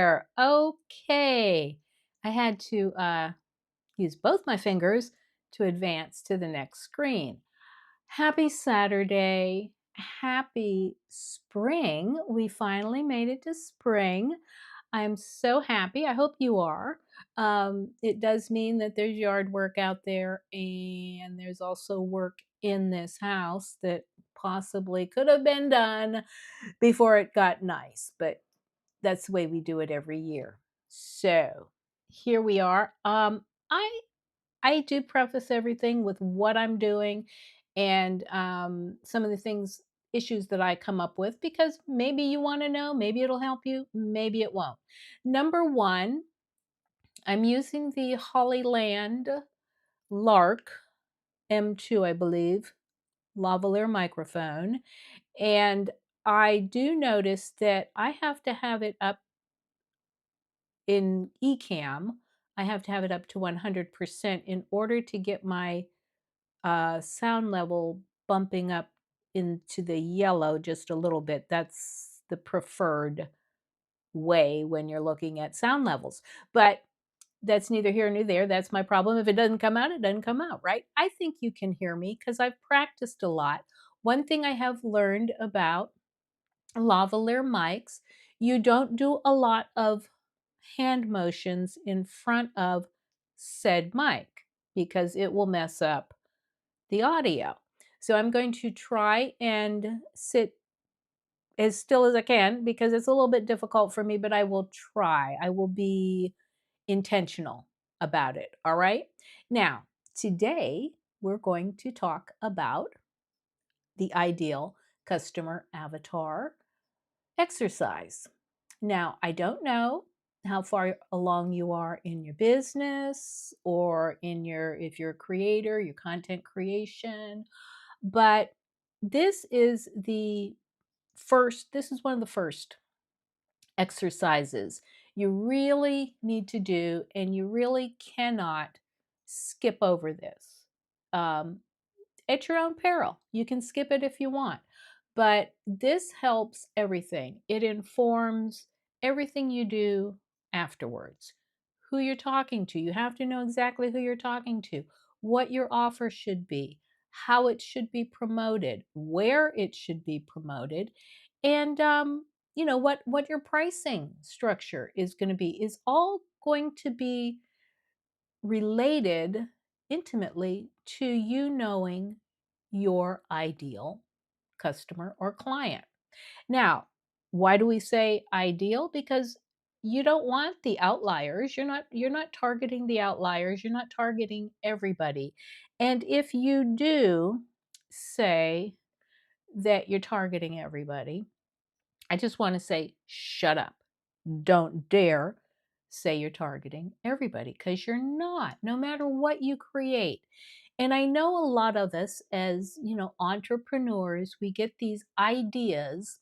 there. Okay. I had to use both my fingers to advance to the next screen. Happy Saturday. Happy spring. We finally made it to spring. I'm so happy. I hope you are. It does mean that there's yard work out there, and there's also work in this house that possibly could have been done before it got nice, but that's the way we do it every year. So here we are. I do preface everything with what I'm doing and some of the things issues that I come up with because maybe you want to know, maybe it'll help you, maybe it won't. Number one, I'm using the Hollyland Lark M2, I believe, lavalier microphone, and I do notice that I have to have it up in eCam. I have to have it up to 100% in order to get my sound level bumping up into the yellow just a little bit. That's the preferred way when you're looking at sound levels. But that's neither here nor there. That's my problem. If it doesn't come out, it doesn't come out, right? I think you can hear me because I've practiced a lot. One thing I have learned about lavalier mics, you don't do a lot of hand motions in front of said mic because it will mess up the audio. So I'm going to try and sit as still as I can because it's a little bit difficult for me, but I will try. I will be intentional about it. All right. Now, today we're going to talk about the ideal customer avatar exercise. Now, I don't know how far along you are in your business or in your, if you're a creator, your content creation, but this is one of the first exercises you really need to do, and you really cannot skip over this. Um, at your own peril. You can skip it if you want. But this helps everything. It informs everything you do afterwards. Who you're talking to. You have to know exactly who you're talking to, what your offer should be, how it should be promoted, where it should be promoted, and what your pricing structure is going to be is all going to be related intimately to you knowing your ideal customer or client. Now, why do we say ideal? Because you don't want the outliers. You're not targeting the outliers. You're not targeting everybody. And if you do say that you're targeting everybody, I just want to say shut up. Don't dare say you're targeting everybody because you're not, no matter what you create. And I know a lot of us as, entrepreneurs, we get these ideas.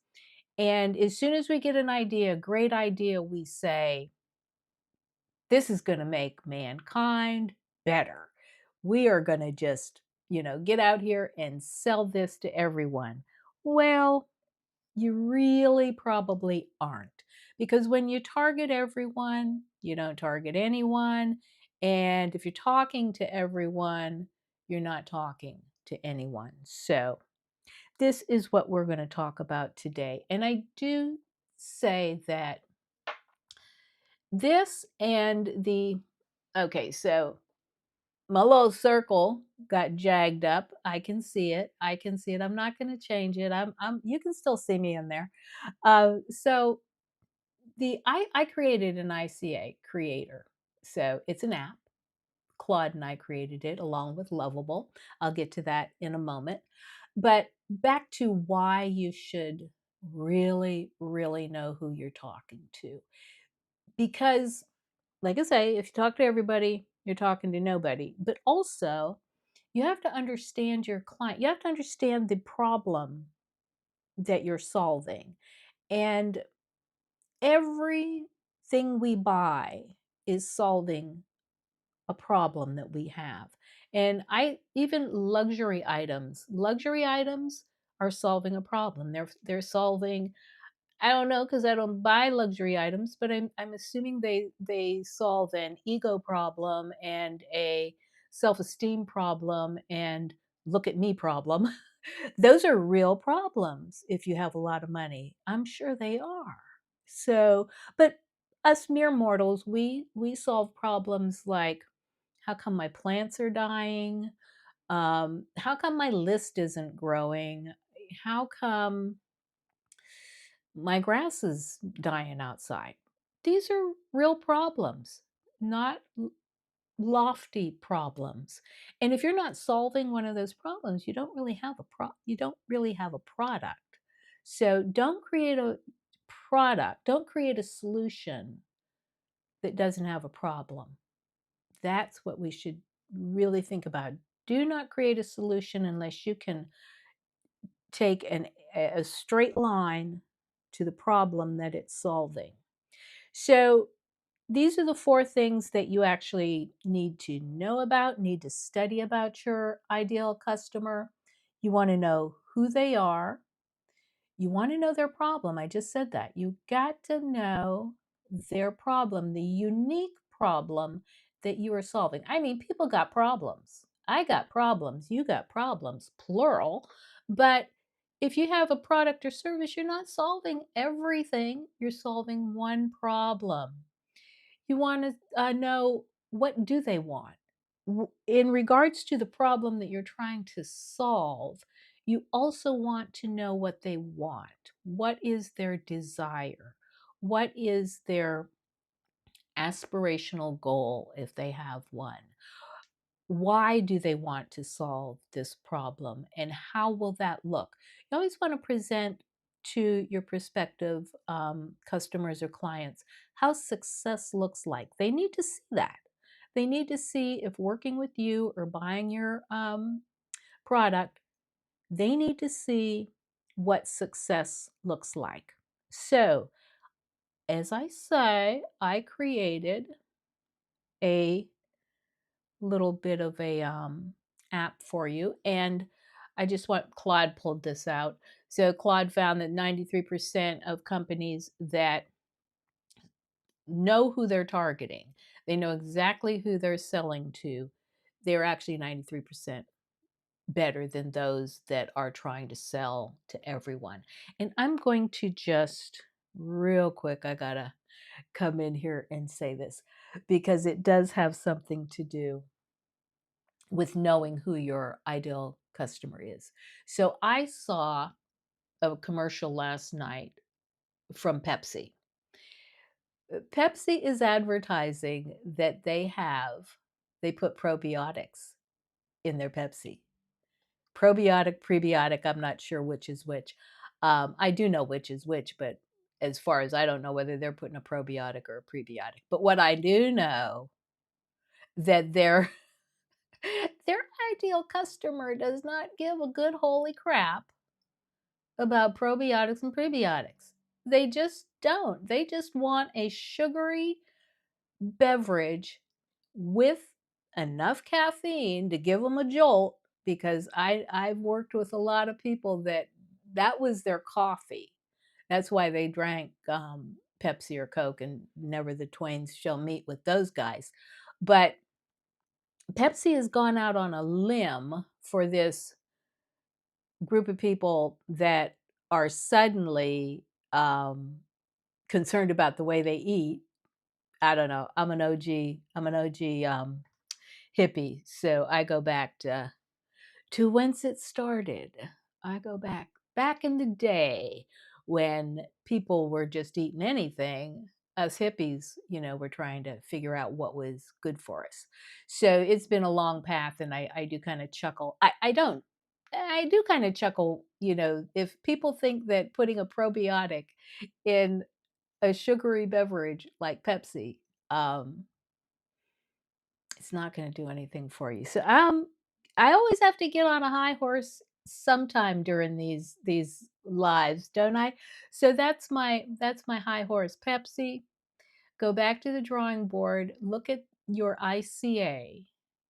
And as soon as we get an idea, a great idea, we say, this is going to make mankind better. We are going to just, get out here and sell this to everyone. Well, you really probably aren't. Because when you target everyone, you don't target anyone. And if you're talking to everyone, you're not talking to anyone. So, this is what we're going to talk about today. And I do say that this and okay, so my little circle got jagged up. I can see it. I can see it. I'm not going to change it. you can still see me in there. So I created an ICA Creator. So it's an app. Claude and I created it along with Lovable. I'll get to that in a moment. But back to why you should really, really know who you're talking to. Because, like I say, if you talk to everybody, you're talking to nobody. But also, you have to understand your client. You have to understand the problem that you're solving. And everything we buy is solving a problem that we have. And even luxury items are solving a problem. They're solving I don't know because I don't buy luxury items, but I'm assuming they solve an ego problem and a self-esteem problem and look at me problem. Those are real problems if you have a lot of money. I'm sure they are. So, but us mere mortals, we solve problems like how come my plants are dying? How come my list isn't growing? How come my grass is dying outside? These are real problems, not lofty problems. And if you're not solving one of those problems, you don't really have a product. So don't create a product, don't create a solution that doesn't have a problem. That's what we should really think about. Do not create a solution unless you can take a straight line to the problem that it's solving. So these are the four things that you actually need to know about, need to study about your ideal customer. You want to know who they are. You want to know their problem. I just said that. You got to know their problem, the unique problem that you are solving. I mean, people got problems. I got problems. You got problems, plural. But if you have a product or service, you're not solving everything, you're solving one problem. You want to know, what do they want? In regards to the problem that you're trying to solve, you also want to know what they want. What is their desire? What is their aspirational goal if they have one? Why do they want to solve this problem and how will that look? You always want to present to your prospective customers or clients how success looks like. They need to see that. They need to see if working with you or buying your product, they need to see what success looks like. So, as I say, I created a little bit of a app for you. And I just want Claude pulled this out. So Claude found that 93% of companies that know who they're targeting, they know exactly who they're selling to, they're actually 93% better than those that are trying to sell to everyone. And I'm going to just real quick, I gotta come in here and say this because it does have something to do with knowing who your ideal customer is. So I saw a commercial last night from Pepsi. Pepsi is advertising that they put probiotics in their Pepsi. Probiotic, prebiotic, I'm not sure which is which. I do know which is which, but as far as I don't know whether they're putting a probiotic or a prebiotic. But what I do know that their ideal customer does not give a good holy crap about probiotics and prebiotics. They just don't. They just want a sugary beverage with enough caffeine to give them a jolt because I've worked with a lot of people that was their coffee. That's why they drank Pepsi or Coke, and never the twains shall meet with those guys. But Pepsi has gone out on a limb for this group of people that are suddenly concerned about the way they eat. I don't know. I'm an OG. I'm an OG hippie, so I go back to whence it started. I go back in the day when people were just eating anything. Us hippies, were trying to figure out what was good for us. So it's been a long path, and I do kind of chuckle. I don't. I do kind of chuckle, if people think that putting a probiotic in a sugary beverage like Pepsi, um, it's not going to do anything for you. So I always have to get on a high horse sometime during these lives, don't I? So that's my high horse. Pepsi, go back to the drawing board, look at your ICA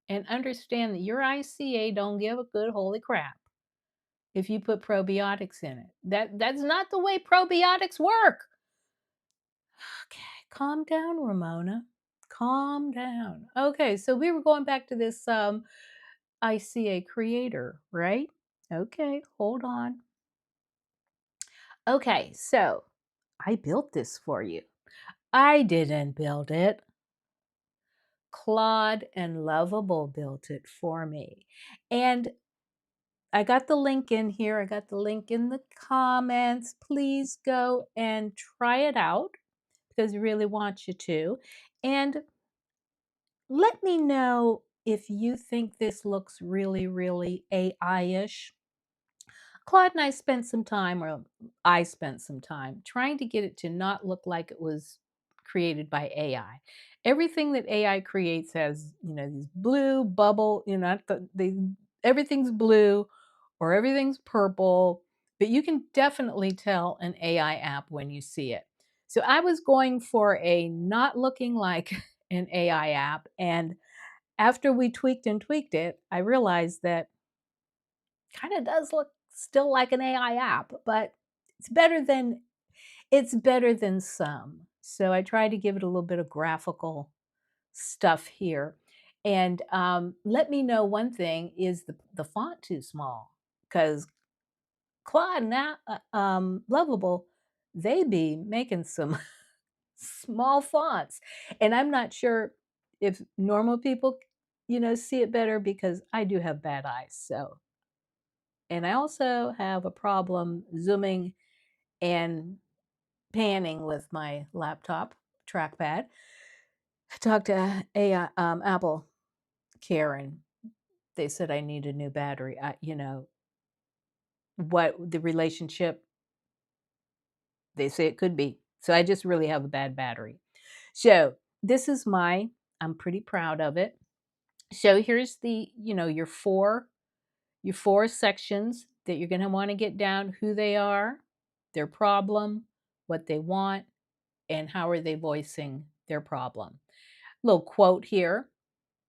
and understand that your ICA don't give a good holy crap if you put probiotics in it. That's not the way probiotics work. Okay, calm down, Ramona. Calm down. Okay, so we were going back to this ICA Creator, right? Okay, hold on. Okay, so I built this for you. I didn't build it. Claude and Lovable built it for me. And I got the link in here. I got the link in the comments. Please go and try it out because I really want you to. And let me know if you think this looks really, really AI-ish. Claude and I spent some time, or I spent some time, trying to get it to not look like it was created by AI. Everything that AI creates has, these blue bubble, everything's blue or everything's purple, but you can definitely tell an AI app when you see it. So I was going for a not looking like an AI app, and after we tweaked and tweaked it, I realized that kind of does look still like an AI app, but it's better than some. So I tried to give it a little bit of graphical stuff here. And let me know one thing: is the font too small? Because Claude now, Lovable, they be making some small fonts, and I'm not sure if normal people, see it better because I do have bad eyes. So, and I also have a problem zooming and panning with my laptop trackpad. I talked to Apple Care, and they said I need a new battery. What the relationship, they say it could be. So I just really have a bad battery. So this is I'm pretty proud of it. So here's your four sections that you're going to want to get down: who they are, their problem, what they want, and how are they voicing their problem. Little quote here: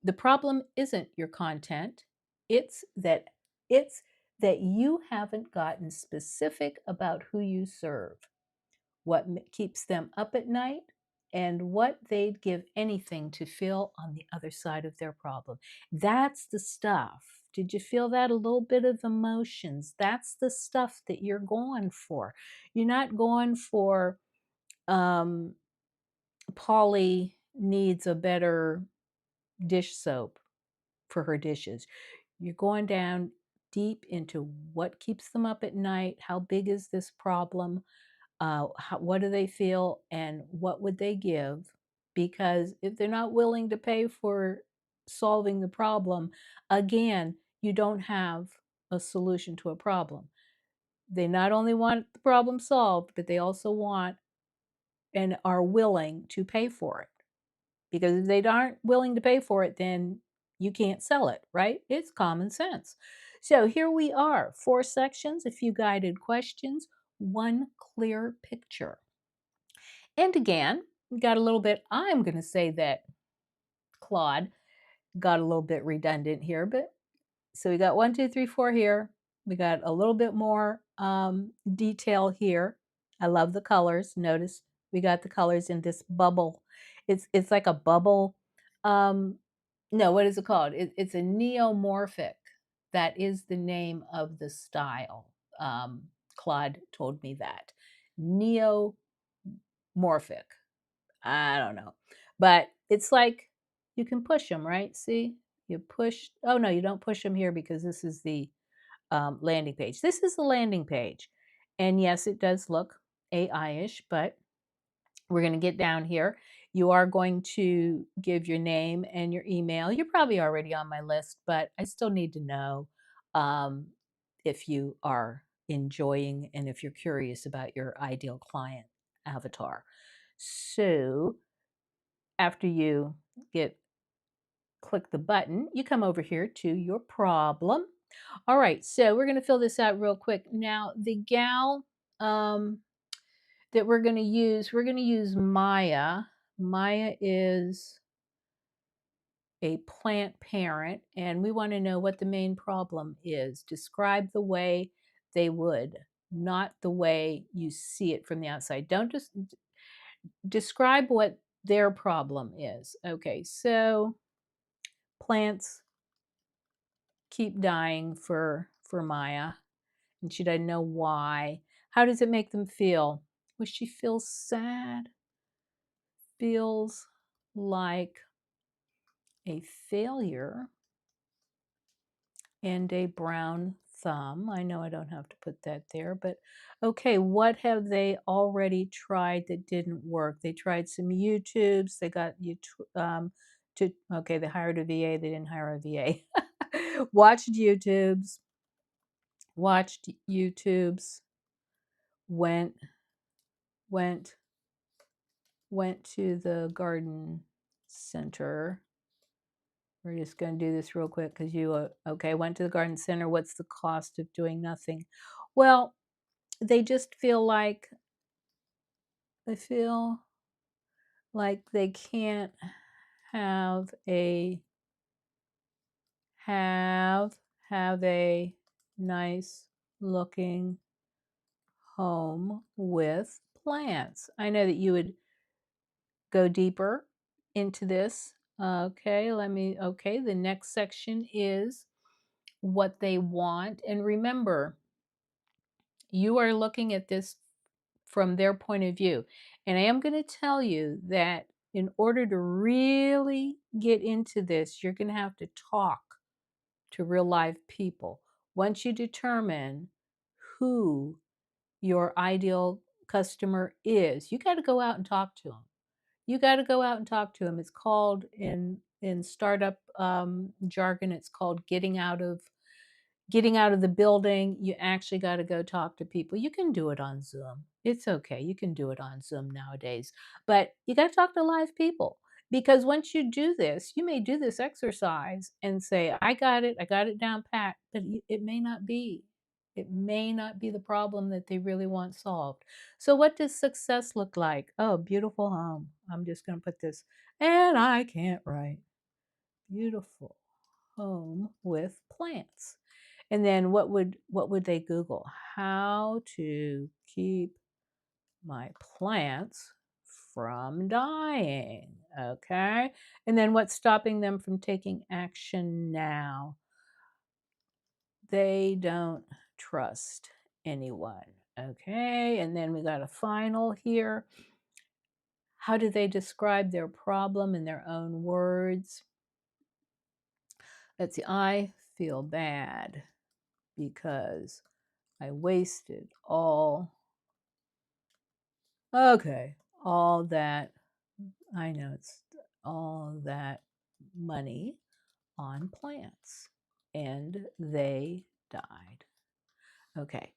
the problem isn't your content, it's that it's that you haven't gotten specific about who you serve, what keeps them up at night, and what they'd give anything to feel on the other side of their problem. That's the stuff. Did you feel that? A little bit of emotions. That's the stuff that you're going for. You're not going for um, Polly needs a better dish soap for her dishes. You're going down deep into what keeps them up at night. How big is this problem? What do they feel, and what would they give? Because if they're not willing to pay for solving the problem, again, you don't have a solution to a problem. They not only want the problem solved, but they also want and are willing to pay for it. Because if they aren't willing to pay for it, then you can't sell it, right? It's common sense. So here we are, 4 sections, a few guided questions, one clear picture. And again, got a little bit, I'm going to say that Claude got a little bit redundant here, but so we got 1, 2, 3, 4 here. We got a little bit more detail here. I love the colors. Notice we got the colors in this bubble. It's like a bubble. Um, no, what is it called? It's a neomorphic. That is the name of the style. Claude told me that. Neomorphic. I don't know. But it's like you can push them, right? See? You push. Oh, no, you don't push them here because this is the landing page. This is the landing page. And yes, it does look AI-ish, but we're going to get down here. You are going to give your name and your email. You're probably already on my list, but I still need to know um, if you are enjoying and if you're curious about your ideal client avatar. So after you get click the button, you come over here to your problem. All right, so we're going to fill this out real quick. Now, the gal that we're going to use Maya. Maya is a plant parent, and we want to know what the main problem is. Describe the way they would, not the way you see it from the outside. Don't just describe what their problem is. Okay, so plants keep dying for Maya, and she doesn't know why. How does it make them feel? Well, she feels sad, feels like a failure, and a brown thumb. I know I don't have to put that there, but okay, what have they already tried that didn't work? They tried some YouTubes. They got you to okay, they hired a VA. They didn't hire a VA. Watched YouTubes. Watched YouTubes. Went went went to the garden center. We're just going to do this real quick because you, okay, went to the garden center. What's the cost of doing nothing? Well, they just they feel like they can't have a, have, have a nice looking home with plants. I know that you would go deeper into this. Okay, okay, the next section is what they want. And remember, you are looking at this from their point of view. And I am going to tell you that in order to really get into this, you're going to have to talk to real live people. Once you determine who your ideal customer is, you got to go out and talk to them. You got to go out and talk to them. It's called in startup jargon, it's called getting out of the building. You actually got to go talk to people. You can do it on Zoom. It's okay. You can do it on Zoom nowadays. But you got to talk to live people, because once you do this, you may do this exercise and say, I got it. I got it down pat. But it may not be. It may not be the problem that they really want solved. So what does success look like? Oh, beautiful home. I'm just going to put this, and I can't write. Beautiful home with plants. And then what would they Google? How to keep my plants from dying. Okay. And then what's stopping them from taking action now? They don't trust anyone. Okay. And then we got a final here. How do they describe their problem in their own words? Let's see. I feel bad because I wasted all that, I know it's all that money on plants, and they died. Okay,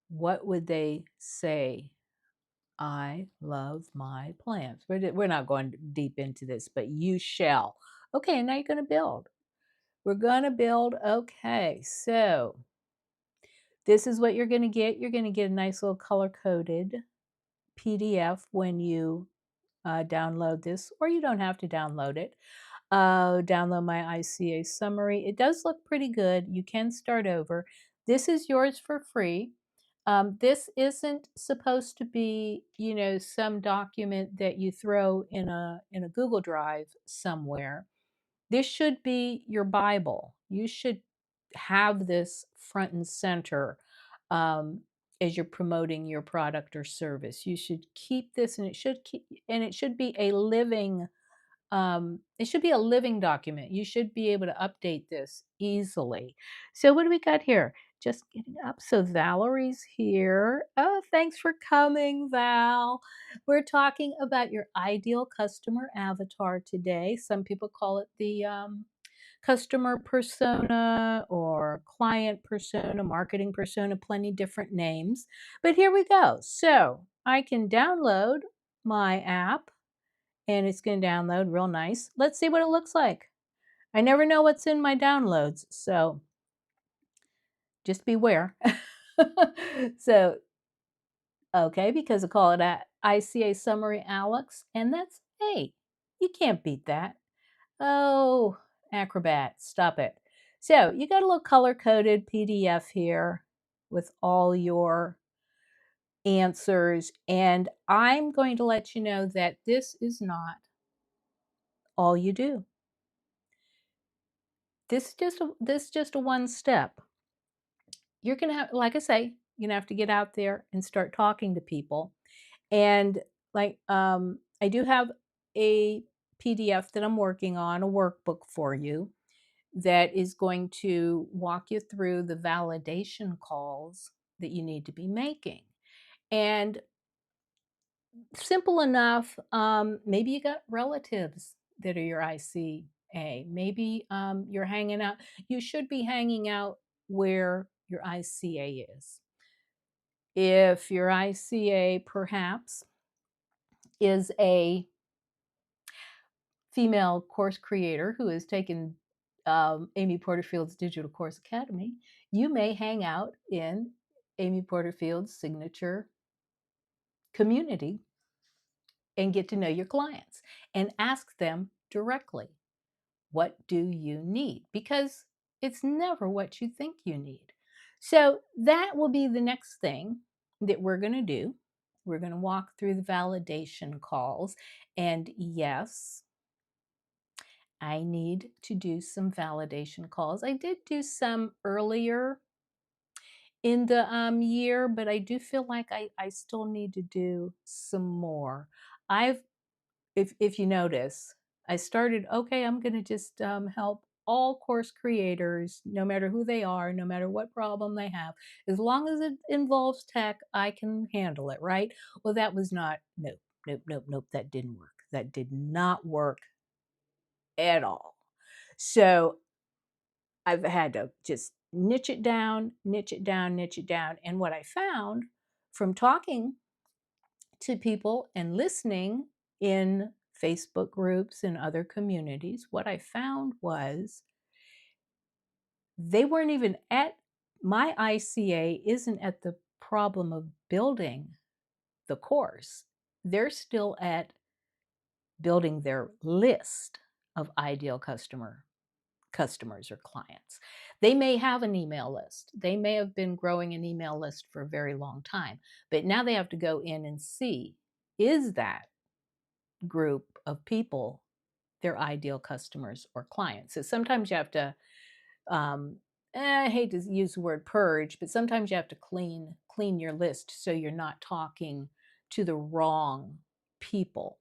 what would they say? I love my plants. We're not going deep into this, but you shall. Okay, now you're going to build. We're going to build. Okay, so this is what you're going to get. You're going to get a nice little color-coded PDF when you download this, or you don't have to download it. Download my ICA summary. It does look pretty good. You can start over. This is yours for free. This isn't supposed to be, some document that you throw in a Google Drive somewhere. This should be your Bible. You should have this front and center um, as you're promoting your product or service. You should keep this, and it should be a living. It should be a living document. You should be able to update this easily. So what do we got here? Just getting up. So Valerie's here. Oh, thanks for coming, Val. We're talking about your ideal customer avatar today. Some people call it the customer persona or client persona, marketing persona, plenty different names. But here we go. So I can download my app, and it's going to download real nice. Let's see what it looks like. I never know what's in my downloads, so just beware. So, okay, because I call it a ICA Summary Alex, and that's, hey, you can't beat that. Oh, Acrobat, stop it. So you got a little color-coded PDF here. with all your answers. And I'm going to let you know that this is not all you do. This is just a one step. You're gonna have, like I say, you're gonna have to get out there and start talking to people. And like I do have a PDF that I'm working on, a workbook for you that is going to walk you through the validation calls that you need to be making. And simple enough, maybe you got relatives that are your ICA. Maybe you're hanging out. You should be hanging out where your ICA is. If your ICA perhaps is a female course creator who has taken Amy Porterfield's Digital Course Academy, you may hang out in Amy Porterfield's signature community and get to know your clients and ask them directly, what do you need? Because it's never what you think you need. So that will be the next thing that we're going to do. We're going to walk through the validation calls. And yes, I need to do some validation calls. I did do some earlier in the year, but I do feel like I still need to do some more. I've if you notice, I started, okay, I'm going to just help all course creators, no matter who they are, no matter what problem they have. As long as it involves tech, I can handle it, right? Well, that was not, nope, nope, nope, nope. That didn't work. That did not work at all. So I've had to just niche it down, niche it down, niche it down. And what I found from talking to people and listening in Facebook groups and other communities, what I found was they weren't even at, my ICA isn't at the problem of building the course. They're still at building their list of ideal customers or clients. They may have an email list. They may have been growing an email list for a very long time, but now they have to go in and see, is that group of people their ideal customers or clients? So sometimes you have to, I hate to use the word purge, but sometimes you have to clean your list so you're not talking to the wrong people.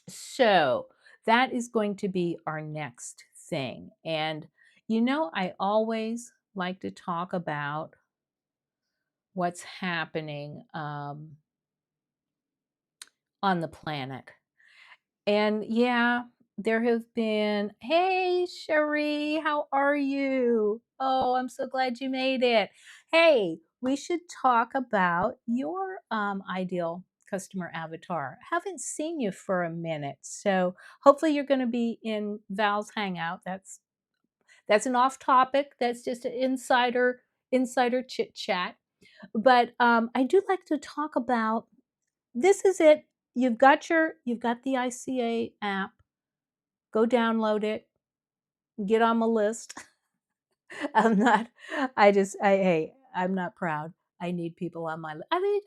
So that is going to be our next thing. And I always like to talk about what's happening on the planet. And yeah, there have been, hey, Cherie, how are you? Oh, I'm so glad you made it. Hey, we should talk about your ideal customer avatar. Haven't seen you for a minute, so hopefully you're going to be in Val's Hangout. That's an off topic. That's just an insider chit chat. But I do like to talk about, this is it. You've got the ICA app. Go download it. Get on my list. I'm not. Hey, I'm not proud. I need people on my.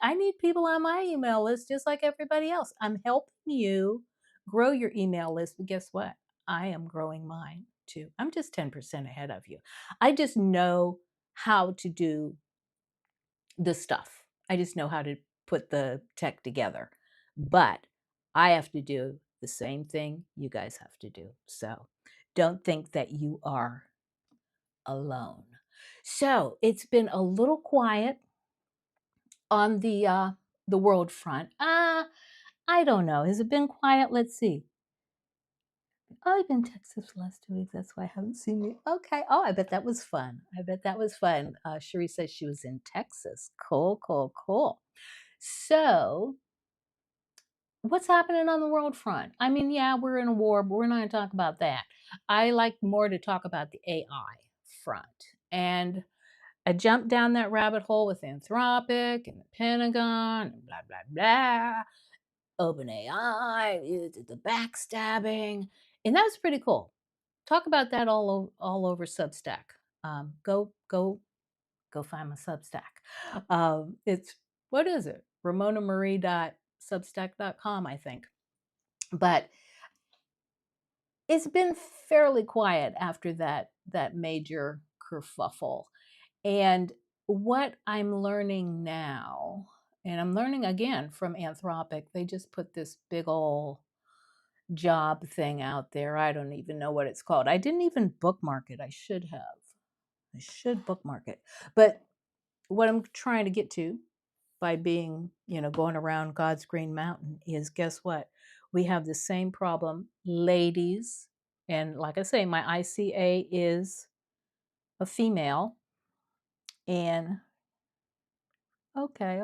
I need people on my email list just like everybody else. I'm helping you grow your email list, but guess what? I am growing mine too. I'm just 10% ahead of you. I just know how to do the stuff. I just know how to put the tech together. But I have to do the same thing you guys have to do. So don't think that you are alone. So it's been a little quiet on the world front. I don't know. Has it been quiet? Let's see. Oh, I've been in Texas for the last 2 weeks. That's why I haven't seen you. Okay. Oh, I bet that was fun. I bet that was fun. Cherie says she was in Texas. Cool, cool, cool. So, what's happening on the world front? I mean, yeah, we're in a war, but we're not going to talk about that. I like more to talk about the AI front. And I jumped down that rabbit hole with Anthropic and the Pentagon and blah, blah, blah. OpenAI, the backstabbing. And that was pretty cool. Talk about that all over Substack. Go go find my Substack. It's, what is it? RamonaMarie.substack.com, I think. But it's been fairly quiet after that major kerfuffle. And what I'm learning now, and I'm learning again from Anthropic, they just put this big old job thing out there. I don't even know what it's called. I didn't even bookmark it. I should have. I should bookmark it. But what I'm trying to get to by being, going around God's Green Mountain is, guess what? We have the same problem, ladies. And like I say, my ICA is a female. And okay.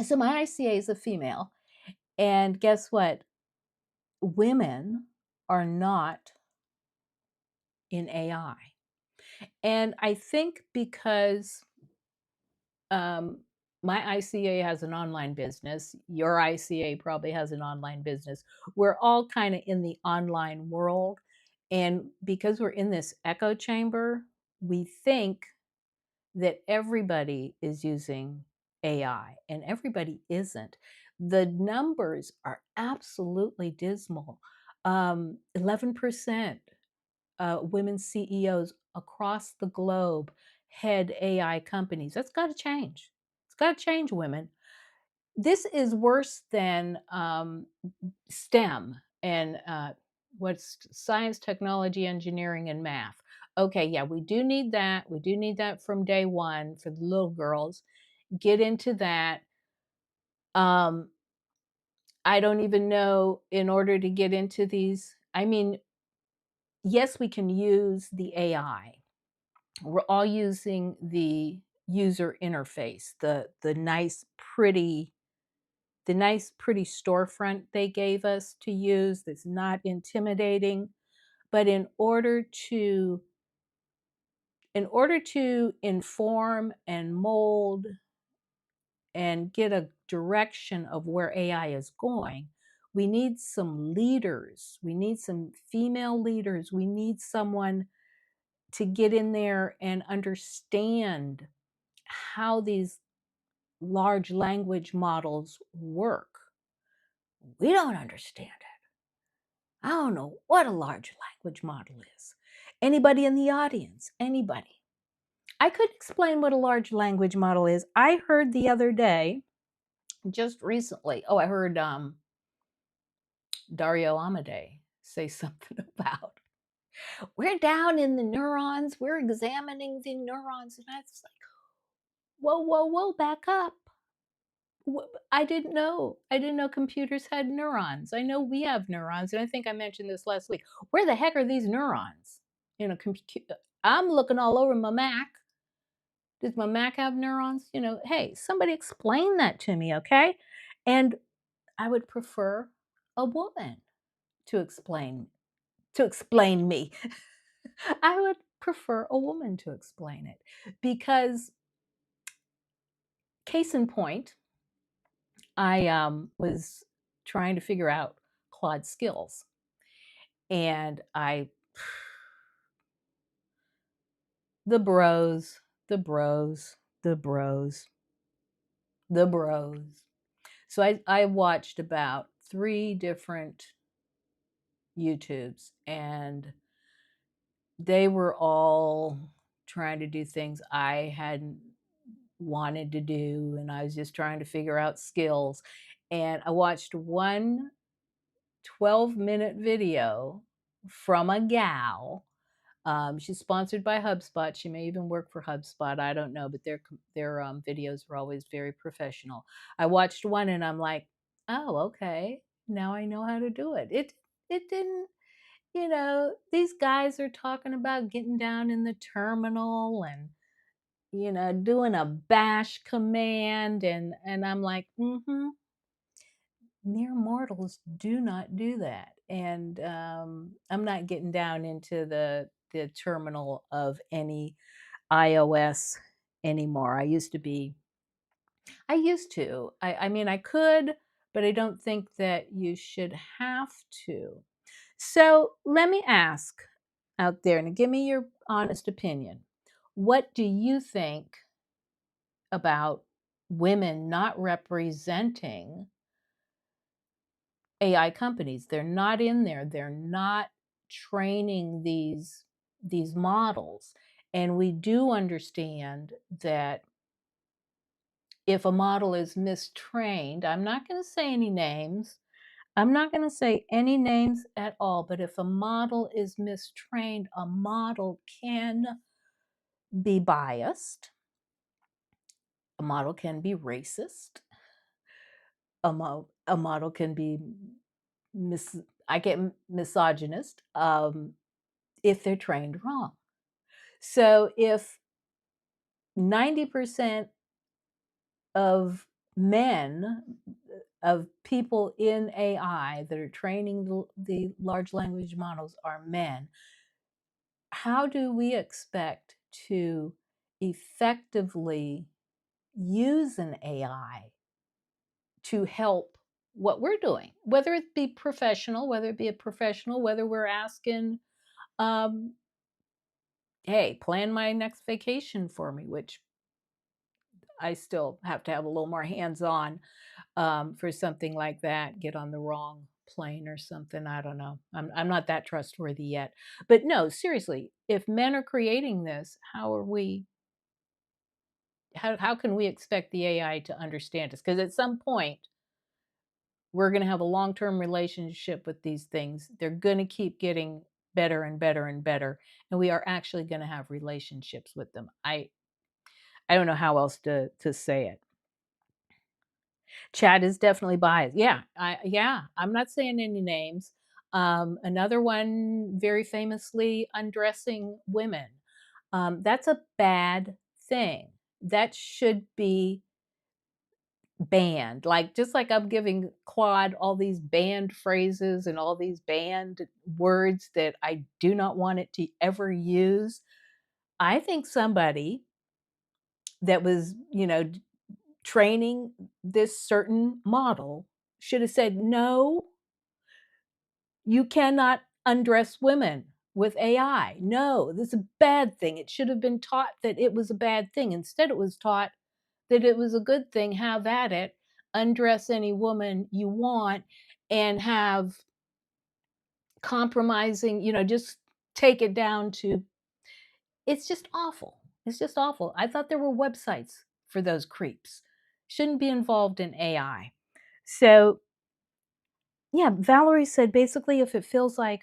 So my ICA is a female. And guess what? Women are not in AI. And I think because my ICA has an online business, your ICA probably has an online business. We're all kind of in the online world. And because we're in this echo chamber, we think that everybody is using AI, and everybody isn't. The numbers are absolutely dismal. 11% women CEOs across the globe head AI companies. That's got to change. It's got to change, women. This is worse than STEM and what's science, technology, engineering, and math. Okay, yeah, we do need that. We do need that from day one for the little girls. Get into that. I don't even know, in order to get into these. I mean, yes, we can use the AI. We're all using the user interface, the nice pretty storefront they gave us to use that's not intimidating. But in order to inform and mold and get a direction of where AI is going, we need some leaders. We need some female leaders. We need someone to get in there and understand how these large language models work. We don't understand it. I don't know what a large language model is. Anybody in the audience? Anybody? I could explain what a large language model is. I heard the other day, just recently, I heard Dario Amodei say something about, we're down in the neurons, we're examining the neurons. And I was like, whoa, back up. I didn't know. I didn't know computers had neurons. I know we have neurons, and I think I mentioned this last week. Where the heck are these neurons? I'm looking all over my Mac. Does my Mac have neurons? Hey, somebody explain that to me, okay? And I would prefer a woman to explain me. I would prefer a woman to explain it, because case in point, I was trying to figure out Claude's skills, and the bros, the bros, the bros, the bros. So I watched about 3 different YouTubes, and they were all trying to do things I hadn't wanted to do, and I was just trying to figure out skills. And I watched one 12-minute video from a gal. She's sponsored by HubSpot. She may even work for HubSpot. I don't know, but their videos were always very professional. I watched one and I'm like, oh, okay, now I know how to do it. It didn't, these guys are talking about getting down in the terminal and doing a bash command, and I'm like, mere mortals do not do that. And I'm not getting down into the terminal of any iOS anymore. I used to. I mean, I could, but I don't think that you should have to. So let me ask out there, and give me your honest opinion. What do you think about women not representing AI companies? They're not in there. They're not training these models. And we do understand that if a model is mistrained, I'm not going to say any names. I'm not going to say any names at all, but if a model is mistrained, a model can be biased. A model can be racist. A model can be I get misogynist if they're trained wrong. So if 90% of men, of people in AI that are training the large language models are men, how do we expect to effectively use an AI to help what we're doing, whether it be professional, whether we're asking, um, hey, plan my next vacation for me, which I still have to have a little more hands-on for something like that, get on the wrong plane or something. I don't know. I'm not that trustworthy yet. But no, seriously, if men are creating this, how can we expect the AI to understand us? Because at some point, we're going to have a long-term relationship with these things. They're going to keep getting better and better and better, and we are actually going to have relationships with them. I don't know how else to say it. Chad is definitely biased. Yeah, I'm not saying any names. Another one, very famously undressing women. That's a bad thing. That should be banned. Like, just like I'm giving Claude all these banned phrases and all these banned words that I do not want it to ever use. I think somebody that was, training this certain model should have said, no, you cannot undress women with AI. No, this is a bad thing. It should have been taught that it was a bad thing. Instead, it was taught that it was a good thing. Have at it. Undress any woman you want and have compromising, just take it down to, it's just awful. It's just awful. I thought there were websites for those creeps. Shouldn't be involved in AI. So, yeah, Valerie said basically if it feels like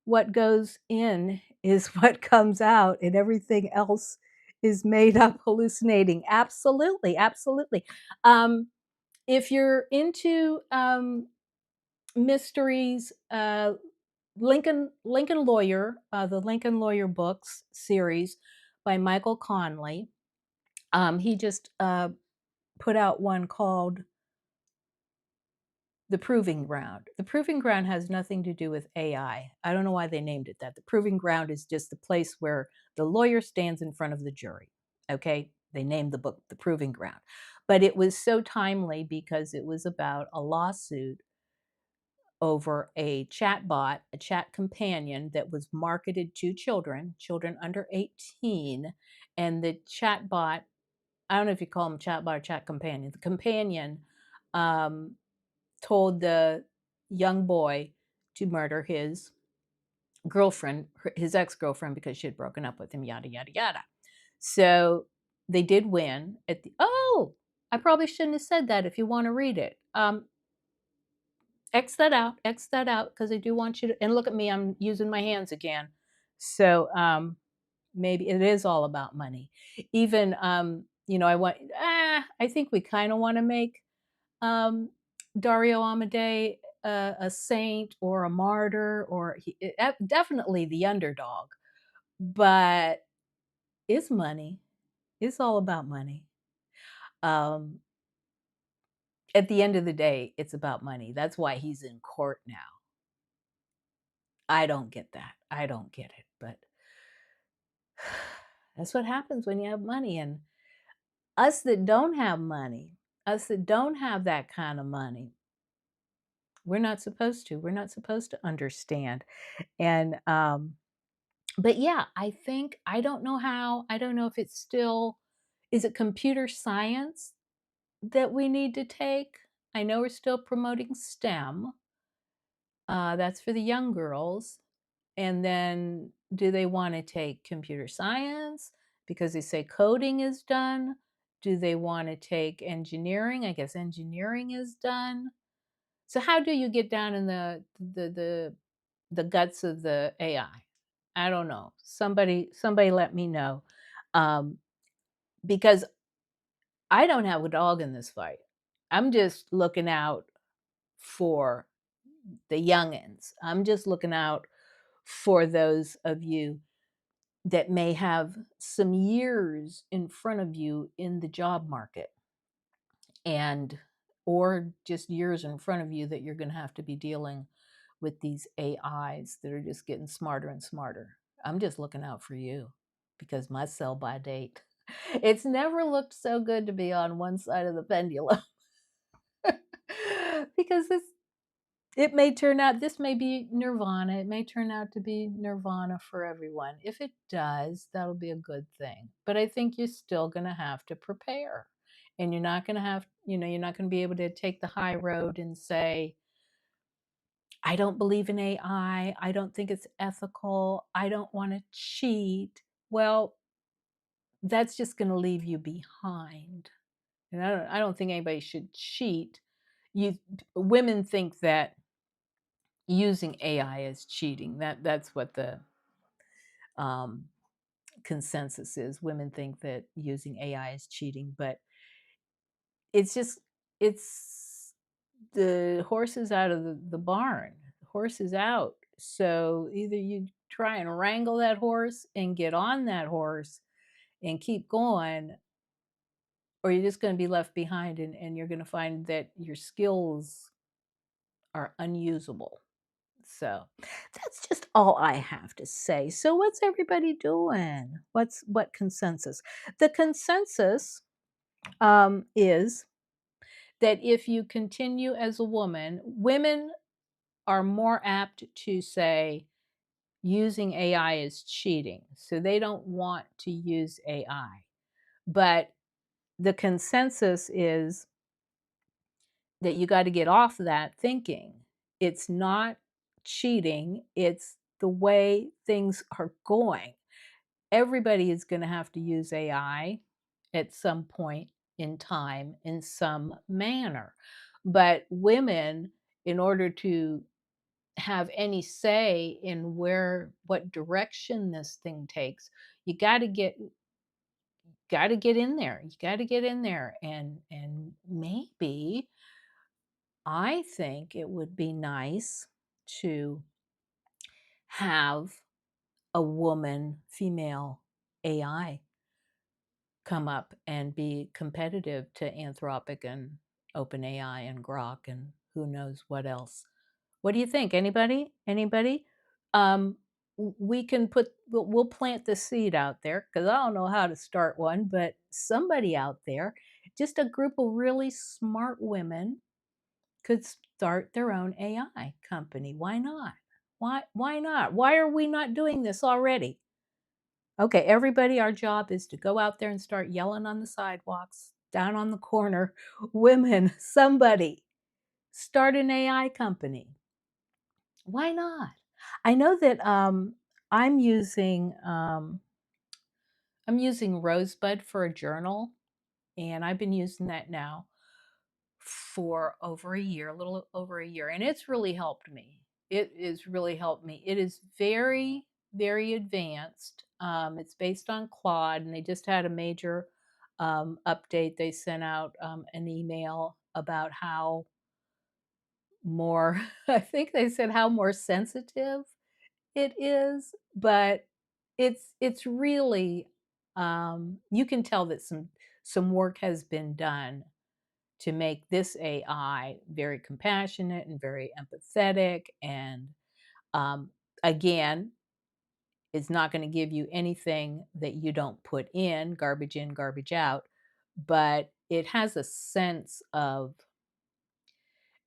what goes in is what comes out and everything else is made up hallucinating. Absolutely, absolutely. If you're into mysteries, Lincoln Lawyer, the Lincoln Lawyer books series by Michael Conley. He just put out one called The Proving Ground. The Proving Ground has nothing to do with AI. I don't know why they named it that. The Proving Ground is just the place where the lawyer stands in front of the jury. Okay? They named the book The Proving Ground. But it was so timely because it was about a lawsuit over a chatbot, a chat companion that was marketed to children under 18. And the chatbot, I don't know if you call them chatbot or chat companion, the companion told the young boy to murder his girlfriend, his ex-girlfriend, because she had broken up with him, yada, yada, yada. So they did win at I probably shouldn't have said that if you want to read it. X that out, because I do want you to, and look at me, I'm using my hands again. So maybe it is all about money. Even, I think we kind of want to make Dario Amodei a saint or a martyr, or definitely the underdog. But it's money. It's all about money. Um, at the end of the day, it's about money. That's why he's in court now. I don't get that. I don't get it. But that's what happens when you have money. And us that don't have money, us that don't have that kind of money, we're not supposed to. We're not supposed to understand. And But yeah, I think I don't know how, I don't know if it's still, is it computer science that we need to take? I know we're still promoting STEM, that's for the young girls. And then do they wanna take computer science because they say coding is done? Do they wanna take engineering? I guess engineering is done. So how do you get down in the guts of the AI? I don't know. Somebody let me know, um, because I don't have a dog in this fight. I'm just looking out for the youngins. I'm just looking out for those of you that may have some years in front of you in the job market, and or just years in front of you that you're going to have to be dealing with these AIs that are just getting smarter and smarter. I'm just looking out for you because my sell by date, it's never looked so good to be on one side of the pendulum. Because it may turn out, this may be nirvana. It may turn out to be nirvana for everyone. If it does, that'll be a good thing. But I think you're still going to have to prepare. And you're not going to have, you're not going to be able to take the high road and say, I don't believe in AI. I don't think it's ethical. I don't want to cheat. Well, that's just going to leave you behind. And I don't think anybody should cheat. You Women think that using AI is cheating. That's what the um, consensus is. Women think that using AI is cheating, but it's just, it's the horse is out of the barn. The horse is out. So either you try and wrangle that horse and get on that horse and keep going, or you're just going to be left behind, and you're going to find that your skills are unusable. So that's just all I have to say. So what's everybody doing? What consensus? The consensus is that if you continue as a woman, women are more apt to say using AI is cheating. So they don't want to use AI. But the consensus is that you got to get off of that thinking. It's not cheating, it's the way things are going. Everybody is going to have to use AI at some point in time in some manner. But women, in order to have any say in what direction this thing takes, you got to get in there. You got to get in there, and maybe I think it would be nice to have a woman, female AI come up and be competitive to Anthropic and OpenAI and Grok and who knows what else. What do you think? Anybody? Anybody? We can we'll plant the seed out there because I don't know how to start one, but somebody out there, just a group of really smart women could start their own AI company. Why not? Why not? Why are we not doing this already? Okay, everybody, our job is to go out there and start yelling on the sidewalks, down on the corner, women, somebody, start an AI company. Why not? I know that I'm using um, I'm using Rosebud for a journal, and I've been using that now for over a year, a little over a year, and it's really helped me. It has really helped me. It is very, very advanced. It's based on Claude, and they just had a major update. They sent out an email about how more, I think they said how more sensitive it is, but it's really, you can tell that some work has been done to make this AI very compassionate and very empathetic. And um, again, it's not going to give you anything that you don't put in, garbage out, but it has a sense of,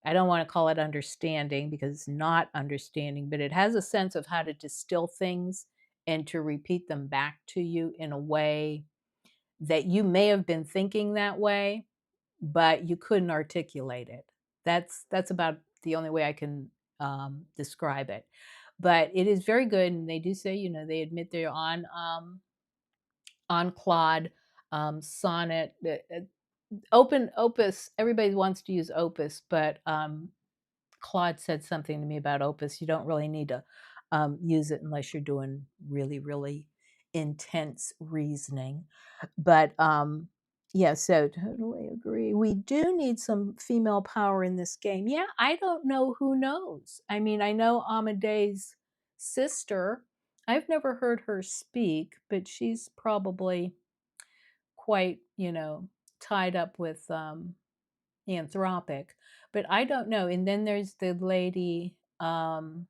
I don't want to call it understanding because it's not understanding, but it has a sense of how to distill things and to repeat them back to you in a way that you may have been thinking that way, but you couldn't articulate it. That's about the only way I can describe it. But it is very good, and they do say, they admit they're on Claude, Sonnet, Open Opus. Everybody wants to use Opus, but Claude said something to me about Opus. You don't really need to use it unless you're doing really, really intense reasoning. But yeah, so totally agree. We do need some female power in this game. Yeah, I don't know who knows. I mean, I know Amadee's sister. I've never heard her speak, but she's probably quite, tied up with Anthropic. But I don't know. And then there's the lady, the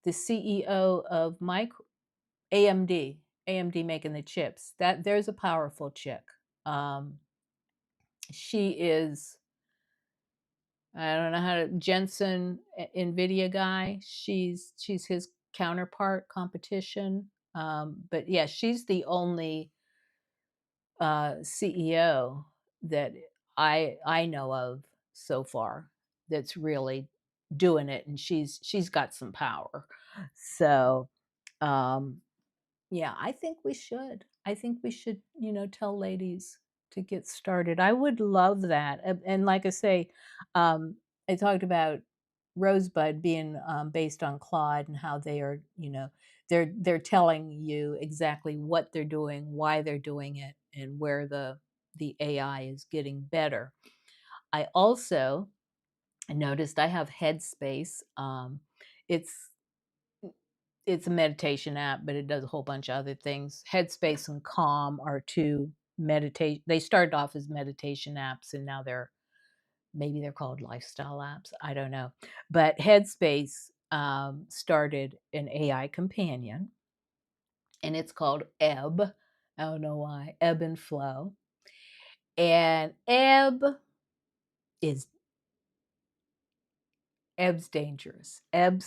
CEO of AMD, AMD making the chips. That there's a powerful chick. Um, she is, I don't know how to, Jensen, Nvidia guy. She's his counterpart, competition. But yeah, she's the only CEO that I know of so far that's really doing it, and she's got some power. So um, yeah, I think we should. I think we should, tell ladies to get started. I would love that. And like I say, I talked about Rosebud being based on Claude and how they are, they're telling you exactly what they're doing, why they're doing it, and where the AI is getting better. I also noticed I have Headspace. It's it's a meditation app, but it does a whole bunch of other things. Headspace and Calm are two meditate. They started off as meditation apps, and now maybe they're called lifestyle apps. I don't know, but Headspace started an AI companion, and it's called Ebb. I don't know why. Ebb and Flow, and is Ebb's dangerous. Ebb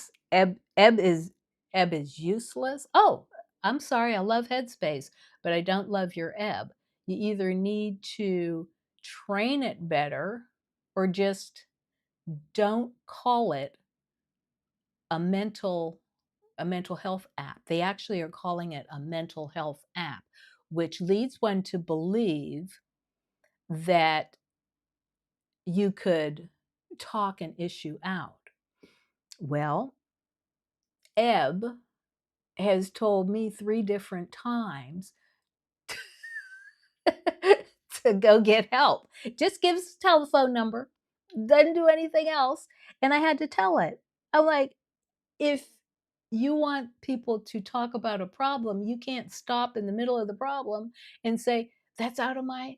is useless. Oh, I'm sorry. I love Headspace, but I don't love your Ebb. You either need to train it better or just don't call it a mental a mental health app. They actually are calling it a mental health app, which leads one to believe that you could talk an issue out. Well, Ebb has told me 3 different times to go get help. Just gives a telephone number, doesn't do anything else, and I had to tell it. I'm like, if you want people to talk about a problem, you can't stop in the middle of the problem and say, that's out of my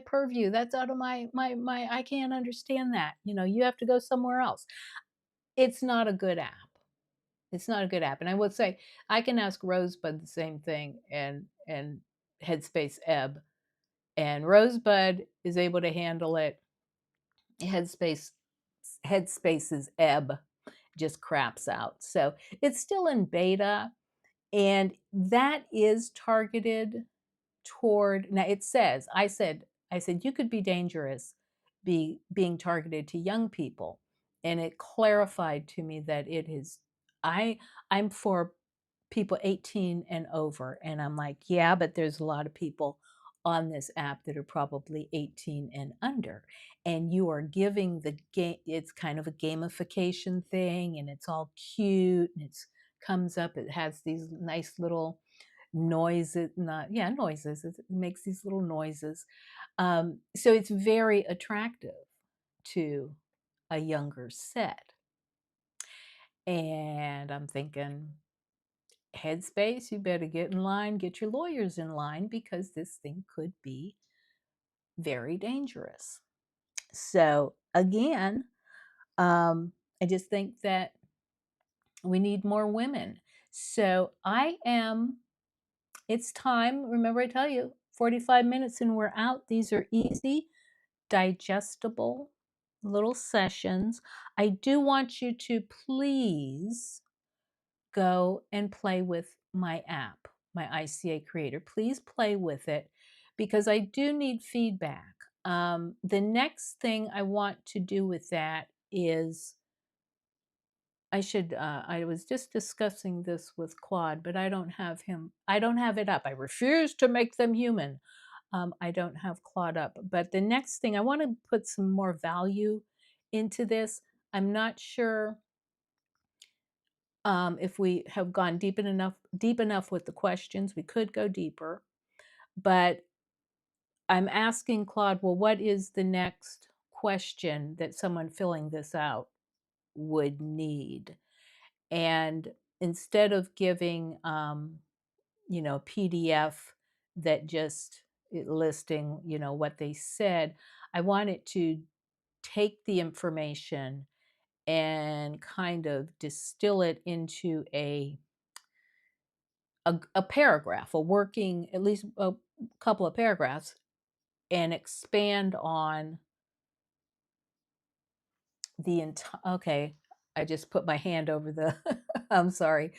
purview. That's out of my I can't understand that. You have to go somewhere else. It's not a good app. It's not a good app. And I would say I can ask Rosebud the same thing and Headspace Ebb. And Rosebud is able to handle it. Headspace Headspace's Ebb just craps out. So it's still in beta, and that is targeted toward, now it says, I said you could be dangerous being targeted to young people. And it clarified to me that it is, I'm for people 18 and over. And I'm like, yeah, but there's a lot of people on this app that are probably 18 and under. And you are giving the game, it's kind of a gamification thing, and it's all cute, and it comes up, it has these nice little noises, not, yeah, noises. It makes these little noises. So it's very attractive to a younger set. And I'm thinking, Headspace, you better get in line, get your lawyers in line, because this thing could be very dangerous. So again, I just think that we need more women. So it's time. Remember, I tell you, 45 minutes and we're out. These are easy, digestible little sessions. I do want you to please go and play with my app, my ICA Creator. Please play with it because I do need feedback. The next thing I want to do with that is I was just discussing this with Claude, but I don't have it up. I refuse to make them human. I don't have Claude up. But the next thing, I want to put some more value into this. I'm not sure if we have gone deep enough with the questions. We could go deeper, but I'm asking Claude, well, what is the next question that someone filling this out would need? And instead of giving, PDF that just listing, what they said, I want it to take the information and kind of distill it into a paragraph, a working, at least a couple of paragraphs, and expand on the entire. Okay, I just put my hand over the I'm sorry.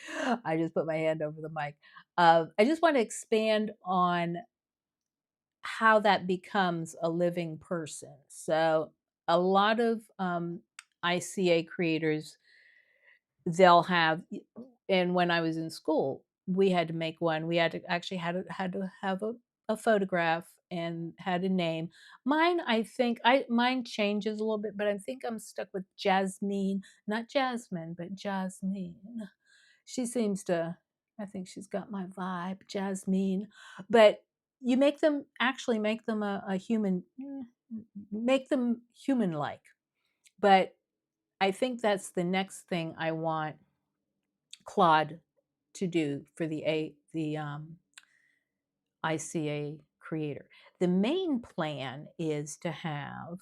I just put my hand over the mic. I just want to expand on how that becomes a living person. So a lot of ICA creators, they'll have, and when I was in school, we had to make one. We had to have a photograph and had a name. Mine, I think mine changes a little bit, but I think I'm stuck with Jasmine, not Jasmine, but Jasmine. She seems to, I think she's got my vibe, Jasmine. But you make them a human, make them human like. But I think that's the next thing I want Claude to do for the ICA Creator. The main plan is to have,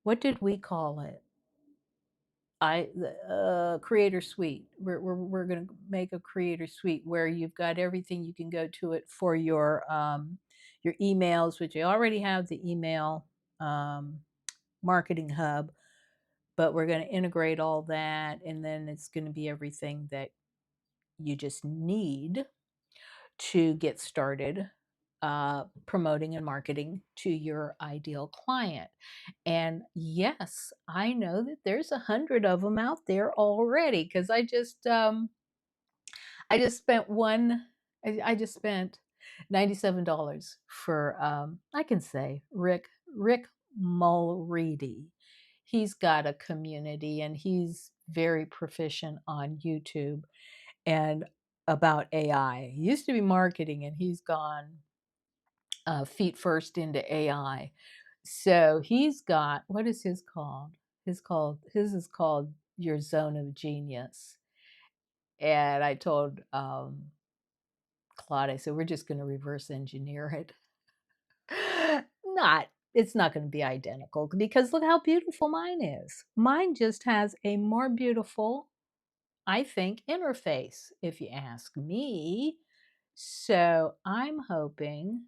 what did we call it? The creator suite. We're going to make a creator suite where you've got everything. You can go to it for your emails, which you already have the email marketing hub, but we're going to integrate all that, and then it's going to be everything that you just need to get started promoting and marketing to your ideal client. And yes, I know that there's 100 of them out there already because I just spent I just spent $97 for I can say Rick Mulready. He's got a community and he's very proficient on YouTube and about AI. He used to be marketing and he's gone feet first into AI. So he's got, what is his called? His is called Your Zone of Genius. And I told Claude, I said, we're just going to reverse engineer it. It's not going to be identical because look how beautiful mine is. Mine just has a more beautiful, I think, interface, if you ask me. So I'm hoping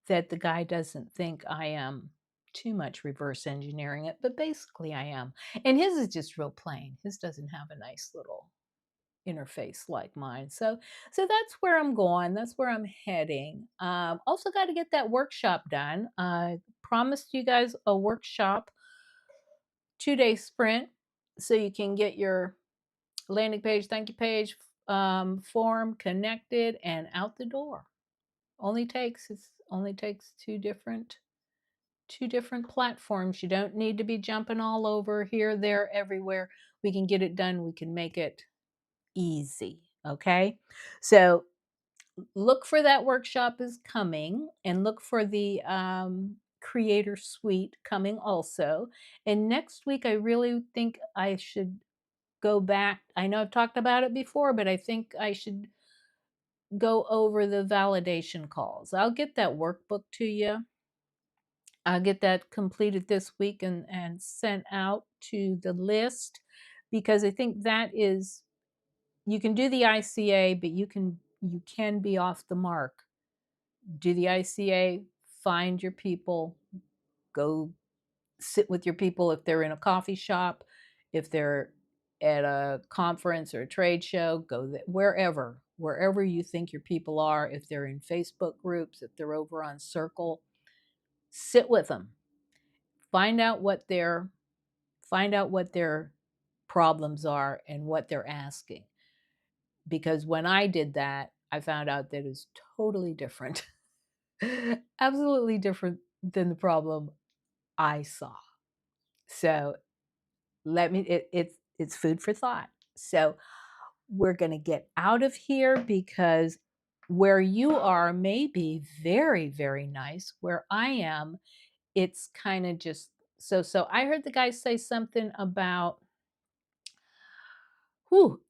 that the guy doesn't think I am too much reverse engineering it, but basically I am. And his is just real plain. His doesn't have a nice little interface like mine. So that's where I'm going. That's where I'm heading. Also got to get that workshop done. I promised you guys a workshop 2-day sprint so you can get your landing page, thank you page, form connected and out the door. Only takes two different platforms. You don't need to be jumping all over here, there, everywhere. We can get it done. We can make it easy. Okay. So look for that workshop is coming and look for the creator suite coming also. And next week, I really think I should go back. I know I've talked about it before, but I think I should go over the validation calls. I'll get that workbook to you. I'll get that completed this week and sent out to the list because I think that is, you can do the ICA, but you can be off the mark. Do the ICA, find your people, go sit with your people if they're in a coffee shop, if they're at a conference or a trade show, go wherever you think your people are. If they're in Facebook groups, if they're over on Circle, sit with them. Find out what their find out what their problems are and what they're asking. Because when I did that, I found out that it's totally different. Absolutely different than the problem I saw. So let me it's food for thought. So we're going to get out of here because where you are may be very, very nice. Where I am, it's kind of just so. I heard the guy say something about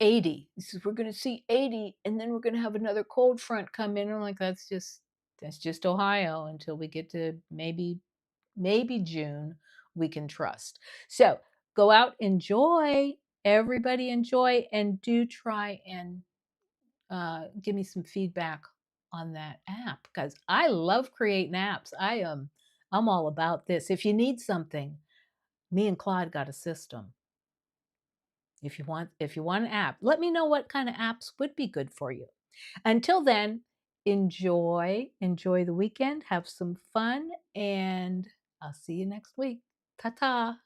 80. He says we're going to see 80 and then we're going to have another cold front come in. I'm like, that's just Ohio until we get to maybe June, we can trust. So go out, enjoy, everybody enjoy, and do try and give me some feedback on that app because I love creating apps. I'm all about this. If you need something, me and Claude got a system. If you want an app, let me know what kind of apps would be good for you. Until then, enjoy the weekend, have some fun, and I'll see you next week. Ta-ta.